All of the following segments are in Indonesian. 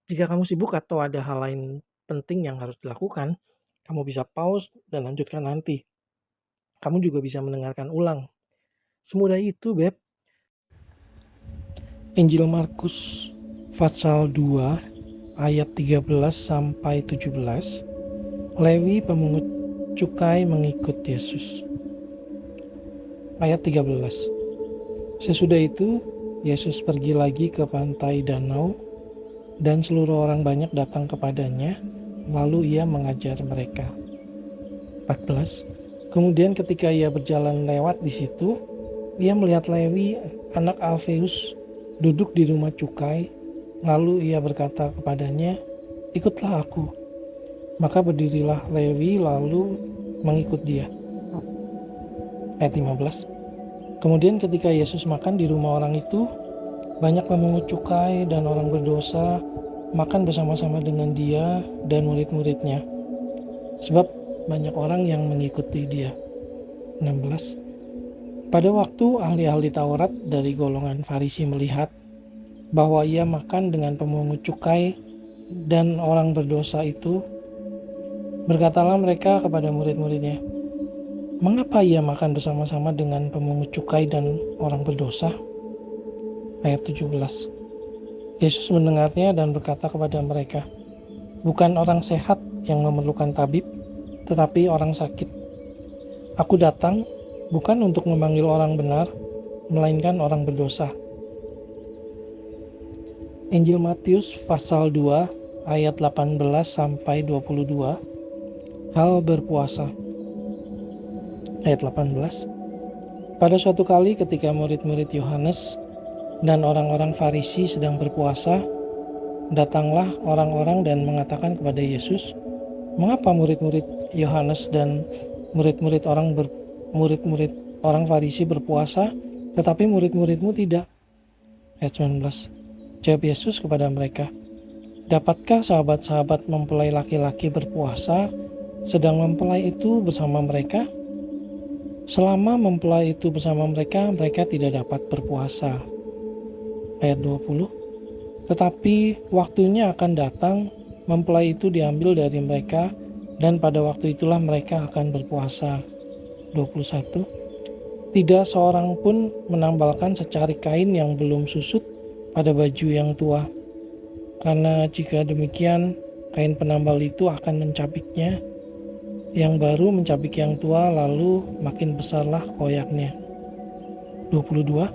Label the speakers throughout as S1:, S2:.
S1: Jika kamu sibuk atau ada hal lain penting yang harus dilakukan, kamu bisa pause dan lanjutkan nanti. Kamu juga bisa mendengarkan ulang. Semudah itu, Beb. Injil Markus pasal 2 ayat 13 sampai 17. Lewi pemungut cukai mengikut Yesus. Ayat 13. Sesudah itu, Yesus pergi lagi ke pantai danau dan seluruh orang banyak datang kepadanya, lalu ia mengajar mereka. 14. Kemudian ketika ia berjalan lewat di situ, ia melihat Lewi, anak Alfeus, duduk di rumah cukai. Lalu ia berkata kepadanya, "Ikutlah aku." Maka berdirilah Lewi lalu mengikut dia. Ayat 15. Kemudian ketika Yesus makan di rumah orang itu, banyak pemungut cukai dan orang berdosa makan bersama-sama dengan dia dan murid-muridnya. Sebab banyak orang yang mengikuti dia. 16. Pada waktu ahli-ahli Taurat dari golongan Farisi melihat bahwa ia makan dengan pemungut cukai dan orang berdosa itu, berkatalah mereka kepada murid-muridnya, "Mengapa ia makan bersama-sama dengan pemungut cukai dan orang berdosa?" Ayat 17. Yesus mendengarnya dan berkata kepada mereka, "Bukan orang sehat yang memerlukan tabib, tetapi orang sakit. Aku datang bukan untuk memanggil orang benar, melainkan orang berdosa." Injil Matius pasal 2 ayat 18 sampai 22. Hal berpuasa. Ayat 18. Pada suatu kali ketika murid-murid Yohanes dan orang-orang Farisi sedang berpuasa, datanglah orang-orang dan mengatakan kepada Yesus, "Mengapa murid-murid Yohanes dan murid-murid orang Farisi berpuasa, tetapi murid-muridmu tidak?" Ayat 19. Jawab Yesus kepada mereka, "Dapatkah sahabat-sahabat mempelai laki-laki berpuasa sedang mempelai itu bersama mereka? Selama mempelai itu bersama mereka, mereka tidak dapat berpuasa." Ayat 20. Tetapi waktunya akan datang, mempelai itu diambil dari mereka, dan pada waktu itulah mereka akan berpuasa. 21. Tidak seorang pun menambalkan secari kain yang belum susut pada baju yang tua, karena jika demikian kain penambal itu akan mencabiknya, yang baru mencabik yang tua, lalu makin besarlah koyaknya. 22.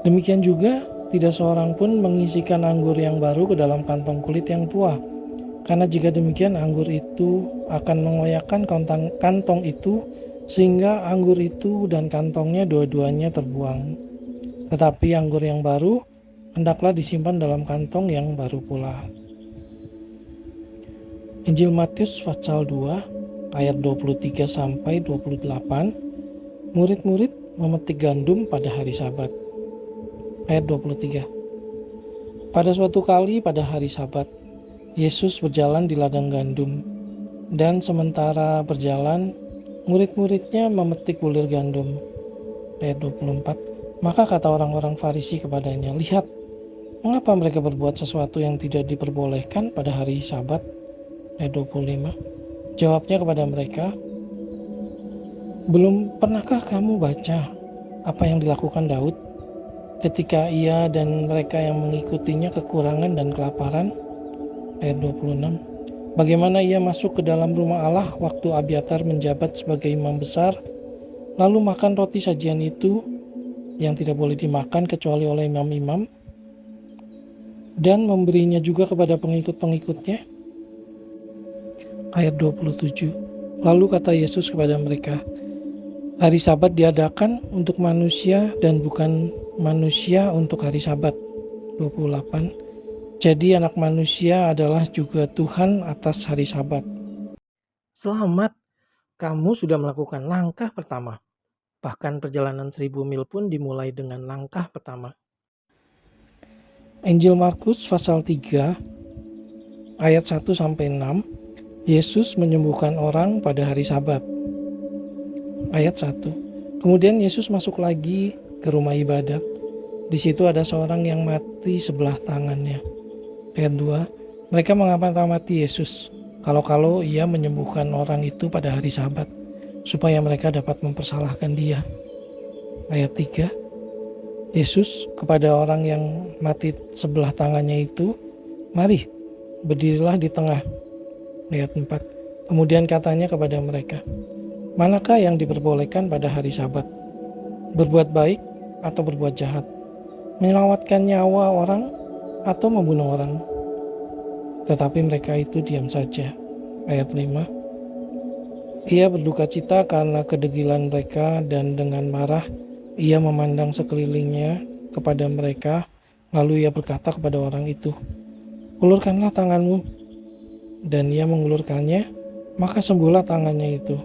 S1: Demikian juga tidak seorang pun mengisikan anggur yang baru ke dalam kantong kulit yang tua, karena jika demikian anggur itu akan mengoyakkan kantong itu, sehingga anggur itu dan kantongnya dua-duanya terbuang. Tetapi anggur yang baru hendaklah disimpan dalam kantong yang baru pula. Injil Matius pasal 2 ayat 23 sampai 28. Murid-murid memetik gandum pada hari Sabat. Ayat 23. Pada suatu kali pada hari Sabat, Yesus berjalan di ladang gandum, dan sementara berjalan, murid-muridnya memetik bulir gandum. Ayat 24. Maka kata orang-orang Farisi kepadanya, "Lihat, mengapa mereka berbuat sesuatu yang tidak diperbolehkan pada hari Sabat?" Ayat 25. Jawabnya kepada mereka, "Belum pernahkah kamu baca apa yang dilakukan Daud ketika ia dan mereka yang mengikutinya kekurangan dan kelaparan?" Ayat 26. Bagaimana ia masuk ke dalam rumah Allah waktu Abiatar menjabat sebagai imam besar, lalu makan roti sajian itu yang tidak boleh dimakan kecuali oleh imam-imam, dan memberinya juga kepada pengikut-pengikutnya. Ayat 27. Lalu kata Yesus kepada mereka, "Hari Sabat diadakan untuk manusia dan bukan manusia untuk hari Sabat." 28. Jadi anak manusia adalah juga Tuhan atas hari Sabat. Selamat, kamu sudah melakukan langkah pertama. Bahkan perjalanan 1000 mil pun dimulai dengan langkah pertama. Injil Markus pasal 3 ayat 1 sampai 6. Yesus menyembuhkan orang pada hari Sabat. Ayat 1. Kemudian Yesus masuk lagi ke rumah ibadat. Di situ ada seorang yang mati sebelah tangannya. Ayat 2. Mereka mengamati Yesus, kalau-kalau ia menyembuhkan orang itu pada hari Sabat, supaya mereka dapat mempersalahkan dia. Ayat 3, Yesus kepada orang yang mati sebelah tangannya itu, "Mari, berdirilah di tengah." Ayat 4, kemudian katanya kepada mereka, "Manakah yang diperbolehkan pada hari Sabat? Berbuat baik atau berbuat jahat? Menyelamatkan nyawa orang atau membunuh orang?" Tetapi mereka itu diam saja. Ayat 5, ia berduka cita karena kedegilan mereka dan dengan marah ia memandang sekelilingnya kepada mereka, lalu ia berkata kepada orang itu, "Ulurkanlah tanganmu." Dan ia mengulurkannya, maka sembuhlah tangannya itu.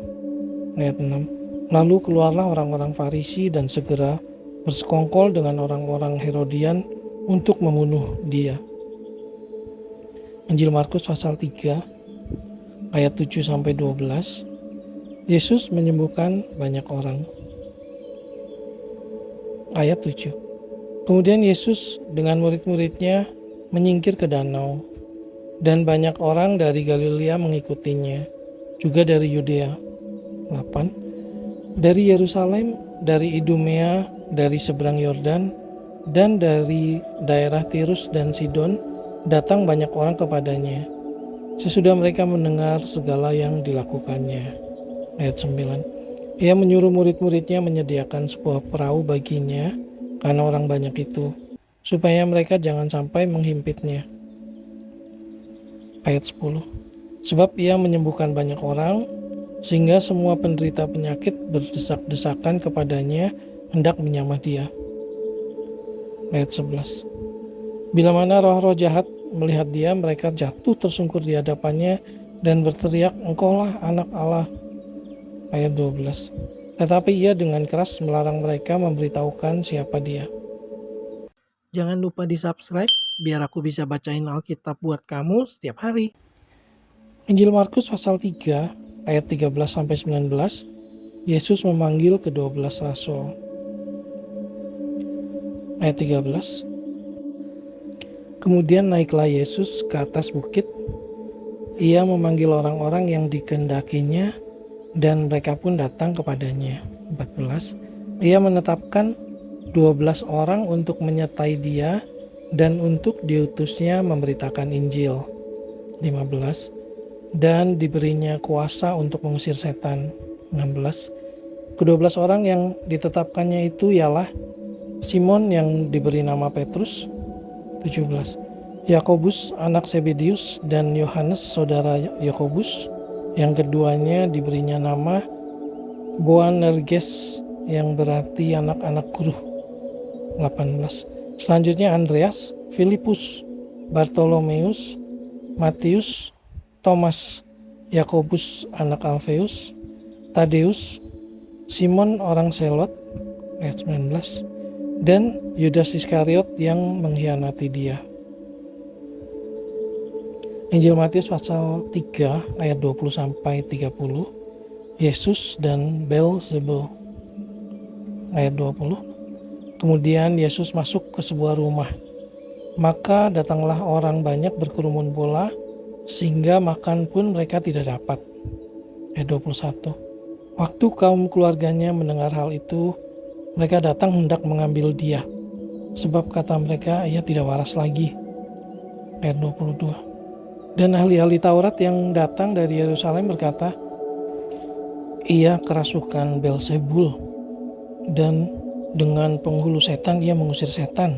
S1: Ayat 6, lalu keluarlah orang-orang Farisi dan segera bersekongkol dengan orang-orang Herodian untuk membunuh dia. Injil Markus pasal 3 ayat 7-12. Yesus menyembuhkan banyak orang. Ayat 7. Kemudian Yesus dengan murid-muridnya menyingkir ke danau, dan banyak orang dari Galilea mengikutinya, juga dari Yudea. 8. Dari Yerusalem, dari Idumea, dari seberang Yordan, dan dari daerah Tirus dan Sidon datang banyak orang kepadanya, sesudah mereka mendengar segala yang dilakukannya. Ayat 9, ia menyuruh murid-muridnya menyediakan sebuah perahu baginya karena orang banyak itu, supaya mereka jangan sampai menghimpitnya. Ayat 10, sebab ia menyembuhkan banyak orang, sehingga semua penderita penyakit berdesak-desakan kepadanya hendak menyamah dia. Ayat 11, bila mana roh-roh jahat melihat dia, mereka jatuh tersungkur di hadapannya dan berteriak, "Engkaulah anak Allah." Ayat 12, tetapi ia dengan keras melarang mereka memberitahukan siapa dia. Jangan lupa di subscribe biar aku bisa bacain Alkitab buat kamu setiap hari. Injil Markus pasal 3 ayat 13-19. Yesus memanggil ke-12 rasul. Ayat 13, kemudian naiklah Yesus ke atas bukit. Ia memanggil orang-orang yang dikehendakinya, dan mereka pun datang kepadanya. 14, ia menetapkan 12 orang untuk menyertai dia dan untuk diutusnya memberitakan Injil. 15, dan diberinya kuasa untuk mengusir setan. 16, ke-12 orang yang ditetapkannya itu ialah Simon yang diberi nama Petrus. 17, Yakobus anak Zebedius dan Yohanes saudara Yakobus, yang keduanya diberinya nama Boanerges yang berarti anak-anak guru. 18, selanjutnya Andreas, Filipus, Bartolomeus, Matius, Thomas, Yakobus anak Alfeus, Tadeus, Simon orang Selot. Ayat 19, dan Yudas Iskariot yang mengkhianati dia. Injil Matius pasal 3 ayat 20-30. Yesus dan Beelzebul. Ayat 20, kemudian Yesus masuk ke sebuah rumah, maka datanglah orang banyak berkerumun pula, sehingga makan pun mereka tidak dapat. Ayat 21, waktu kaum keluarganya mendengar hal itu, mereka datang hendak mengambil dia, sebab kata mereka, ia tidak waras lagi. Ayat 22, dan ahli-ahli Taurat yang datang dari Yerusalem berkata, ia kerasukan Beelzebul, dan dengan penghulu setan ia mengusir setan.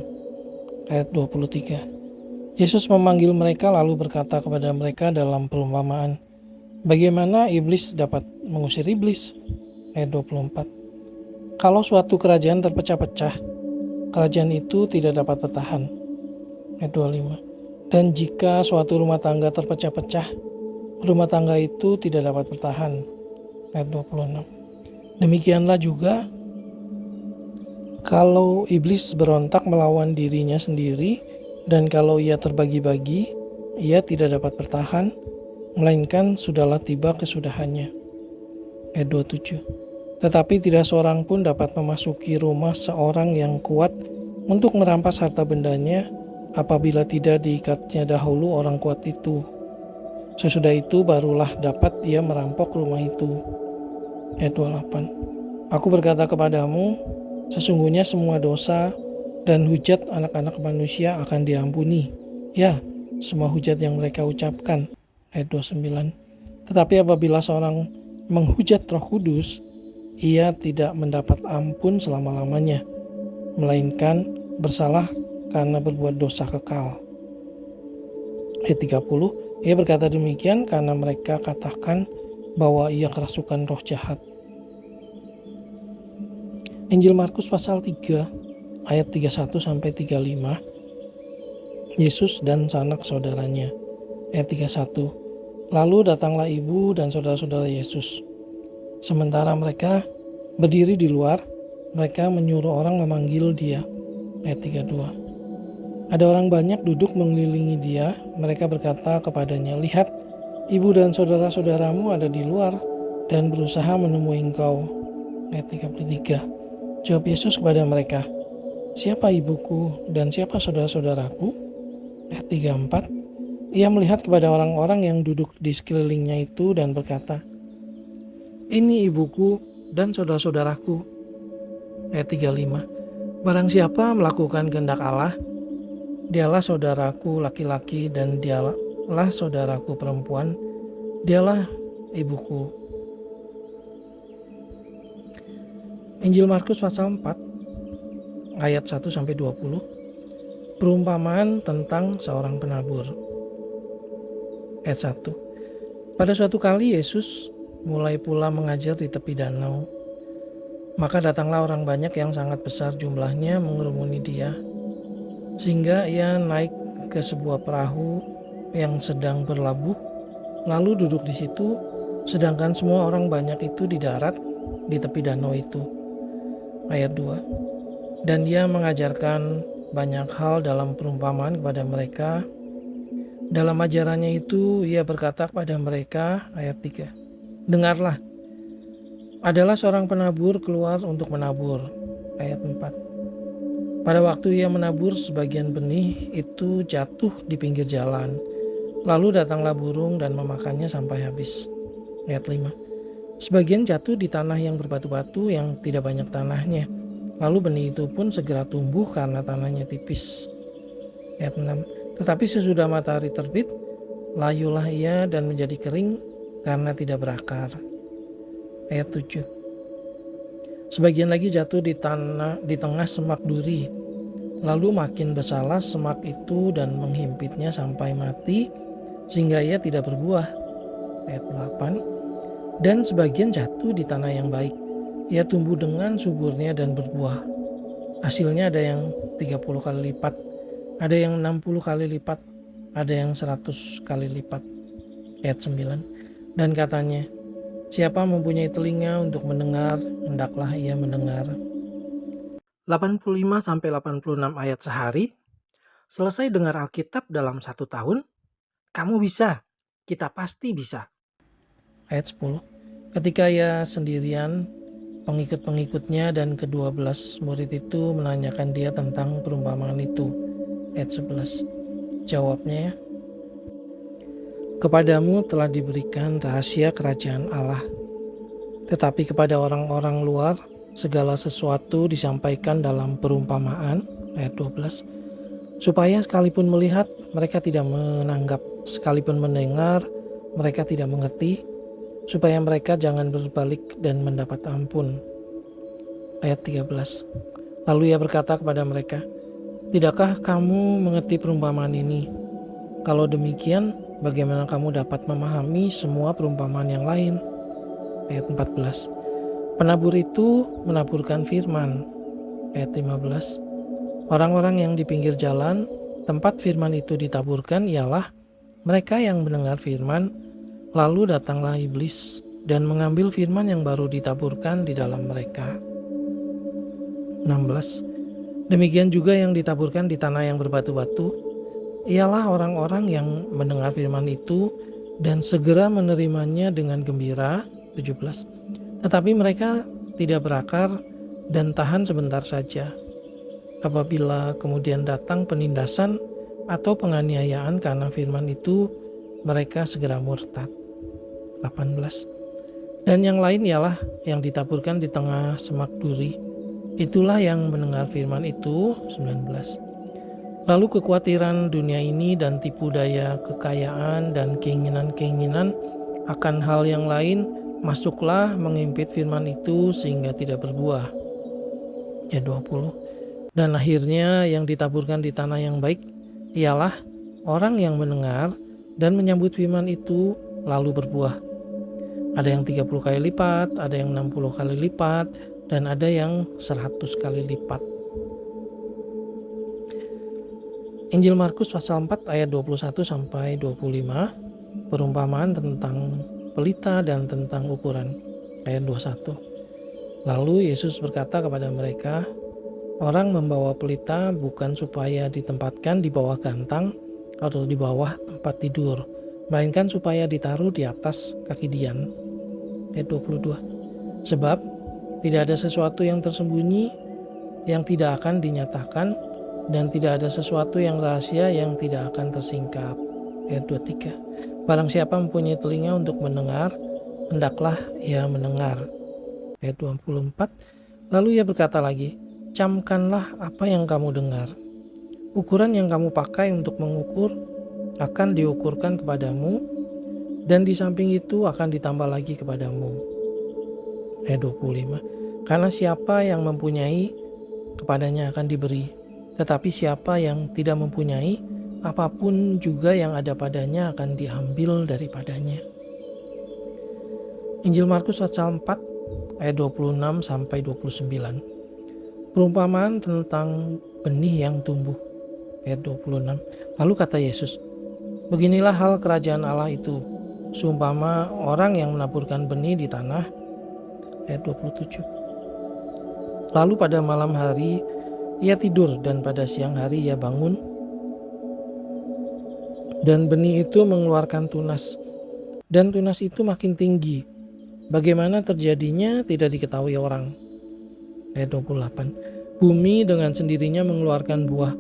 S1: Ayat 23, Yesus memanggil mereka lalu berkata kepada mereka dalam perumpamaan, bagaimana iblis dapat mengusir iblis? Ayat 24, kalau suatu kerajaan terpecah-pecah, kerajaan itu tidak dapat bertahan. Ayat 25, dan jika suatu rumah tangga terpecah-pecah, rumah tangga itu tidak dapat bertahan. Ayat 26, demikianlah juga kalau iblis berontak melawan dirinya sendiri, dan kalau ia terbagi-bagi, ia tidak dapat bertahan, melainkan sudahlah tiba kesudahannya. Ayat 27, tetapi tidak seorang pun dapat memasuki rumah seorang yang kuat untuk merampas harta bendanya apabila tidak diikatnya dahulu orang kuat itu. Sesudah itu barulah dapat ia merampok rumah itu. Ayat 28. Aku berkata kepadamu, sesungguhnya semua dosa dan hujat anak-anak manusia akan diampuni. Ya, semua hujat yang mereka ucapkan. Ayat 29. Tetapi apabila seorang menghujat Roh Kudus, ia tidak mendapat ampun selama-lamanya, melainkan bersalah karena berbuat dosa kekal. Ayat 30. Ia berkata demikian karena mereka katakan bahwa ia kerasukan roh jahat. Injil Markus pasal 3 ayat 31 sampai 35. Yesus dan sanak saudaranya. Ayat 31. Lalu datanglah ibu dan saudara-saudara Yesus. Sementara mereka berdiri di luar, mereka menyuruh orang memanggil dia. Ayat 32. Ada orang banyak duduk mengelilingi dia. Mereka berkata kepadanya, lihat, ibu dan saudara-saudaramu ada di luar dan berusaha menemui engkau. Ayat 33. Jawab Yesus kepada mereka, siapa ibuku dan siapa saudara-saudaraku? Ayat 34. Ia melihat kepada orang-orang yang duduk di sekelilingnya itu dan berkata, ini ibuku dan saudara-saudaraku. Ayat 35. Barang siapa melakukan kehendak Allah, dialah saudaraku laki-laki dan dialah saudaraku perempuan, dialah ibuku. Injil Markus pasal 4 ayat 1 sampai 20. Perumpamaan tentang seorang penabur. Ayat 1. Pada suatu kali Yesus mulai pula mengajar di tepi danau. Maka datanglah orang banyak yang sangat besar jumlahnya mengerumuni dia, sehingga ia naik ke sebuah perahu yang sedang berlabuh, lalu duduk di situ, sedangkan semua orang banyak itu di darat di tepi danau itu. Ayat 2. Dan ia mengajarkan banyak hal dalam perumpamaan kepada mereka. Dalam ajarannya itu ia berkata kepada mereka, ayat 3. Dengarlah, adalah seorang penabur keluar untuk menabur. Ayat 4. Pada waktu ia menabur, sebagian benih itu jatuh di pinggir jalan. Lalu datanglah burung dan memakannya sampai habis. Ayat 5. Sebagian jatuh di tanah yang berbatu-batu yang tidak banyak tanahnya. Lalu benih itu pun segera tumbuh karena tanahnya tipis. Ayat 6. Tetapi sesudah matahari terbit, layulah ia dan menjadi kering karena tidak berakar. Ayat 7. Sebagian lagi jatuh di tengah semak duri. Lalu makin bersalah semak itu dan menghimpitnya sampai mati, sehingga ia tidak berbuah. Ayat 8. Dan sebagian jatuh di tanah yang baik. Ia tumbuh dengan suburnya dan berbuah. Hasilnya ada yang 30 kali lipat, ada yang 60 kali lipat, ada yang 100 kali lipat. Ayat 9. Dan katanya, siapa mempunyai telinga untuk mendengar, hendaklah ia mendengar. 85-86 ayat sehari. Selesai dengar Alkitab dalam 1 tahun? Kamu bisa, kita pasti bisa. Ayat 10. Ketika ia sendirian, pengikut-pengikutnya dan ke-12 murid itu menanyakan dia tentang perumpamaan itu. Ayat 11. Jawabnya, kepadamu telah diberikan rahasia kerajaan Allah. Tetapi kepada orang-orang luar, segala sesuatu disampaikan dalam perumpamaan. Ayat 12. Supaya sekalipun melihat, mereka tidak menanggap. Sekalipun mendengar, mereka tidak mengerti. Supaya mereka jangan berbalik dan mendapat ampun. Ayat 13. Lalu ia berkata kepada mereka, tidakkah kamu mengerti perumpamaan ini? Kalau demikian, bagaimana kamu dapat memahami semua perumpamaan yang lain? Ayat 14. Penabur itu menaburkan firman. Ayat 15. Orang-orang yang di pinggir jalan, tempat firman itu ditaburkan ialah mereka yang mendengar firman. Lalu datanglah iblis dan mengambil firman yang baru ditaburkan di dalam mereka. 16. Demikian juga yang ditaburkan di tanah yang berbatu-batu, ialah orang-orang yang mendengar firman itu dan segera menerimanya dengan gembira. 17. Tetapi mereka tidak berakar dan tahan sebentar saja. Apabila kemudian datang penindasan, atau penganiayaan karena firman itu mereka segera murtad. 18. Dan yang lain ialah yang ditaburkan di tengah semak duri. Itulah yang mendengar firman itu. 19. Lalu kekhawatiran dunia ini dan tipu daya kekayaan dan keinginan-keinginan akan hal yang lain masuklah mengimpit firman itu sehingga tidak berbuah. Ayat 20. Dan akhirnya yang ditaburkan di tanah yang baik ialah orang yang mendengar dan menyambut firman itu lalu berbuah. Ada yang 30 kali lipat, ada yang 60 kali lipat, dan ada yang 100 kali lipat. Injil Markus pasal 4 ayat 21 sampai 25, perumpamaan tentang pelita dan tentang ukuran. Ayat 21. Lalu Yesus berkata kepada mereka, orang membawa pelita bukan supaya ditempatkan di bawah gantang atau di bawah tempat tidur, melainkan supaya ditaruh di atas kaki dian. Ayat 22. Sebab tidak ada sesuatu yang tersembunyi yang tidak akan dinyatakan, dan tidak ada sesuatu yang rahasia yang tidak akan tersingkap. Ayat 23. Barang siapa mempunyai telinga untuk mendengar, hendaklah ia mendengar. Ayat 24. Lalu ia berkata lagi, camkanlah apa yang kamu dengar. Ukuran yang kamu pakai untuk mengukur akan diukurkan kepadamu, dan di samping itu akan ditambah lagi kepadamu. Ayat 25. Karena siapa yang mempunyai, kepadanya akan diberi. Tetapi siapa yang tidak mempunyai, apapun juga yang ada padanya akan diambil daripadanya. Injil Markus pasal 4 ayat 26 sampai 29. Perumpamaan tentang benih yang tumbuh. Ayat 26. Lalu kata Yesus, beginilah hal kerajaan Allah itu, seumpama orang yang menaburkan benih di tanah. Ayat 27. Lalu pada malam hari ia tidur, dan pada siang hari ia bangun, dan benih itu mengeluarkan tunas, dan tunas itu makin tinggi. Bagaimana terjadinya tidak diketahui orang. Ayat 28. Bumi dengan sendirinya mengeluarkan buah,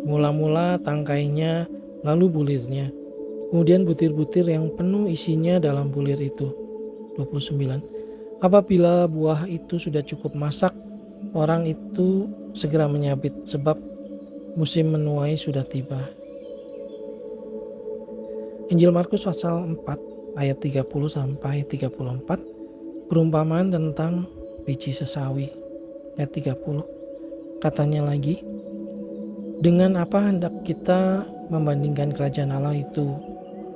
S1: mula-mula tangkainya, lalu bulirnya, kemudian butir-butir yang penuh isinya dalam bulir itu. 29. Apabila buah itu sudah cukup masak, orang itu segera menyabit, sebab musim menuai sudah tiba. Injil Markus pasal 4 ayat 30 sampai 34, perumpamaan tentang biji sesawi. Ayat 30. Katanya lagi, dengan apa hendak kita membandingkan kerajaan Allah itu?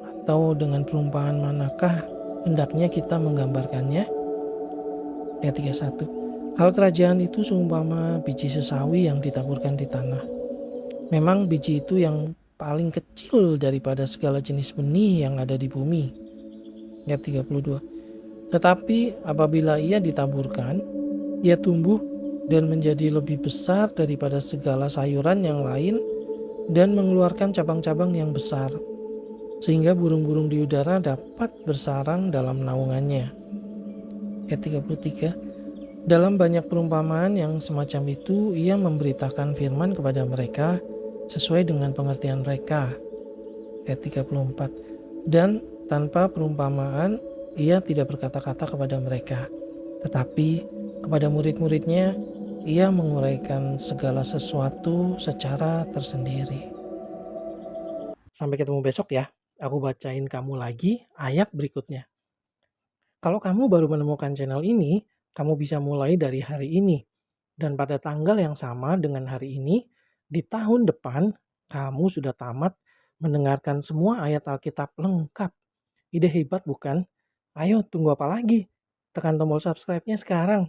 S1: Atau dengan perumpamaan manakah hendaknya kita menggambarkannya? Ayat 31. Hal kerajaan itu seumpama biji sesawi yang ditaburkan di tanah. Memang biji itu yang paling kecil daripada segala jenis benih yang ada di bumi. Ayat 32. Tetapi apabila ia ditaburkan, ia tumbuh dan menjadi lebih besar daripada segala sayuran yang lain dan mengeluarkan cabang-cabang yang besar, sehingga burung-burung di udara dapat bersarang dalam naungannya. Ayat 33. Dalam banyak perumpamaan yang semacam itu, ia memberitakan firman kepada mereka sesuai dengan pengertian mereka. Ayat 34. Dan tanpa perumpamaan, ia tidak berkata-kata kepada mereka, tetapi kepada murid-muridnya, ia menguraikan segala sesuatu secara tersendiri. Sampai ketemu besok ya. Aku bacain kamu lagi ayat berikutnya. Kalau kamu baru menemukan channel ini, kamu bisa mulai dari hari ini. Dan pada tanggal yang sama dengan hari ini, di tahun depan, kamu sudah tamat mendengarkan semua ayat Alkitab lengkap. Ide hebat bukan? Ayo, tunggu apa lagi? Tekan tombol subscribe-nya sekarang.